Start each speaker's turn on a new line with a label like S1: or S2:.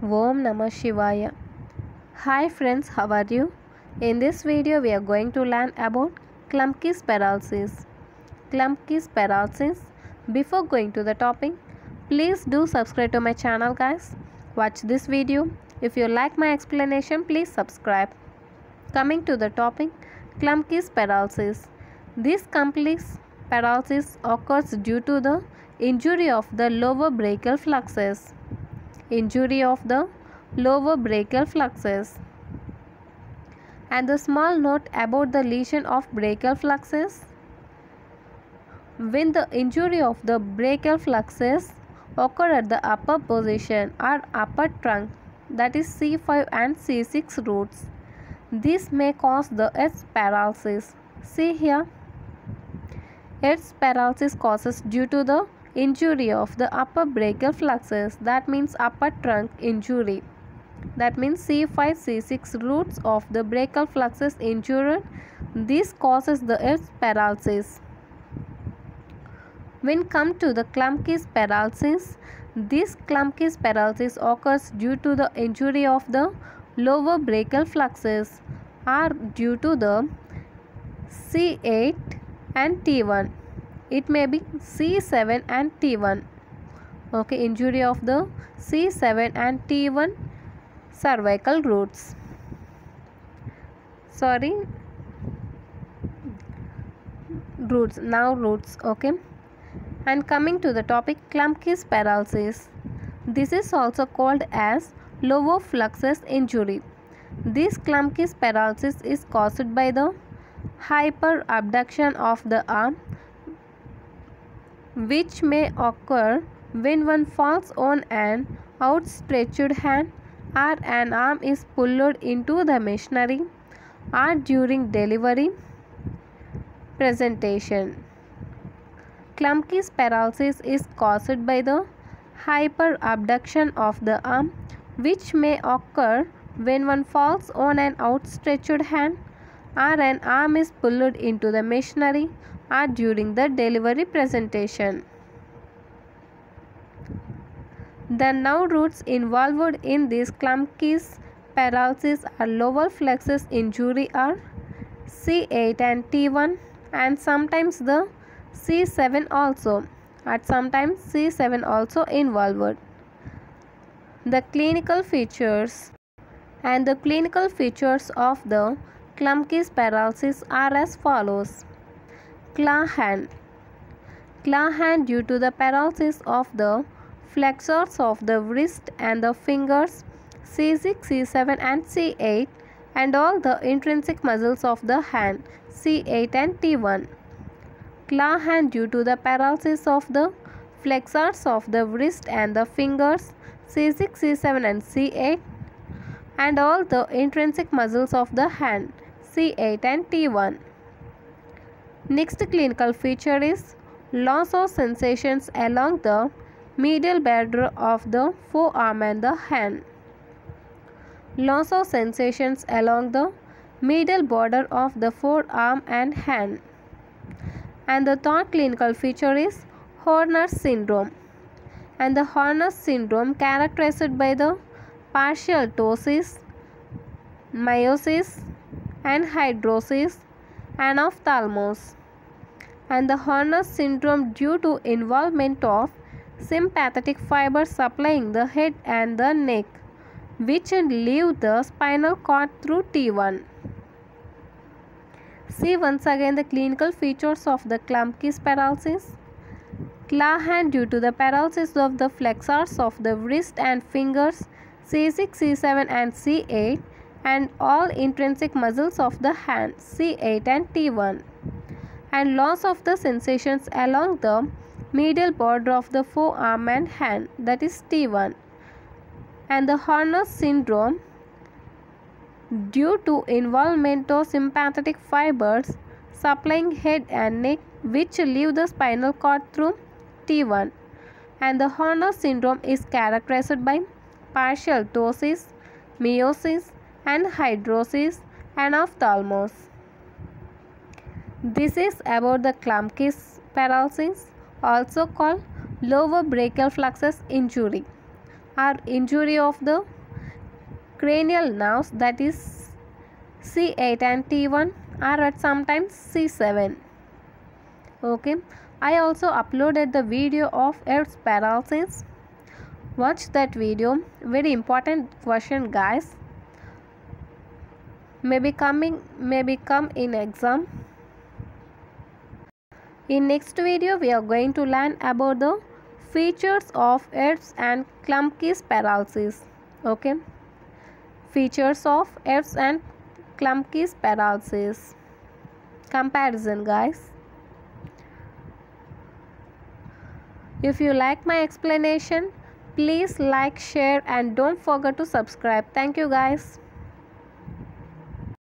S1: Om Namah Shivaya. Hi friends, how are you? In this video we are going to learn about Klumpke's paralysis. Klumpke's paralysis. Before going to the topic, please do subscribe to my channel guys. Watch this video. If you like my explanation, please subscribe. Coming to the topic, Klumpke's paralysis. This complex paralysis occurs due to the injury of the lower brachial plexus. Injury of the lower brachial plexus. And the small note about the lesion of brachial plexus. When the injury of the brachial plexus occur at the upper position or upper trunk, that is C5 and C6 roots, this may cause the Erb's paralysis. See here, Erb's paralysis causes due to the injury of the upper brachial plexus, that means upper trunk injury. That means C5, C6 roots of the brachial plexus injured. This causes the Erb's paralysis. When come to the Klumpke's paralysis, this Klumpke's paralysis occurs due to the injury of the lower brachial plexus or due to the C8 and T1. It may be C7 and T1. Okay, injury of the C7 and T1 cervical roots. Roots. Okay. And coming to the topic, Klumpke's paralysis. This is also called as lower plexus injury. This Klumpke's paralysis is caused by the hyperabduction of the arm, which may occur when one falls on an outstretched hand or an arm is pulled into the machinery or during delivery presentation. Klumpke's paralysis is caused by the hyperabduction of the arm, which may occur when one falls on an outstretched hand or an arm is pulled into the machinery or during the delivery presentation. The nerve roots involved in this Klumpke's paralysis are lower plexus injury are C8 and T1 and sometimes the C7 also. Sometimes C7 also involved. The clinical features and the clinical features of the Klumpke's paralysis are as follows. Claw hand. Claw hand due to the paralysis of the flexors of the wrist and the fingers C6, C7 and C8 and all the intrinsic muscles of the hand C8 and T1. Claw hand due to the paralysis of the flexors of the wrist and the fingers C6, C7 and C8 and all the intrinsic muscles of the hand C8 and T1. Next clinical feature is loss of sensations along the medial border of the forearm and the hand. Loss of sensations along the medial border of the forearm and hand. And the third clinical feature is Horner's syndrome. And the Horner's syndrome characterized by the partial ptosis, meiosis and hydrosis anophthalmos. And the Horner's syndrome due to involvement of sympathetic fibers supplying the head and the neck, which leave the spinal cord through T1. See once again the clinical features of the Klumpke's paralysis. Claw hand due to the paralysis of the flexors of the wrist and fingers C6, C7 and C8 and all intrinsic muscles of the hand C8 and T1. And loss of the sensations along the medial border of the forearm and hand, that is T1. And the Horner's syndrome due to involvement of sympathetic fibers supplying head and neck, which leave the spinal cord through T1. And the Horner's syndrome is characterized by partial ptosis, meiosis and hydrosis anophthalmos. This is about the Klumpke's paralysis, also called lower brachial plexus injury. are injury of the cranial nerves, that is C8 and T1 are at sometimes C7. Okay, I also uploaded the video of Erb's paralysis. Watch that video. Very important question, guys. Maybe come in exam. In next video we are going to learn about the features of Erb's and Klumpke's paralysis. Okay, features of Erb's and Klumpke's paralysis. Comparison, guys. If you like my explanation, please like, share and don't forget to subscribe. Thank you, guys.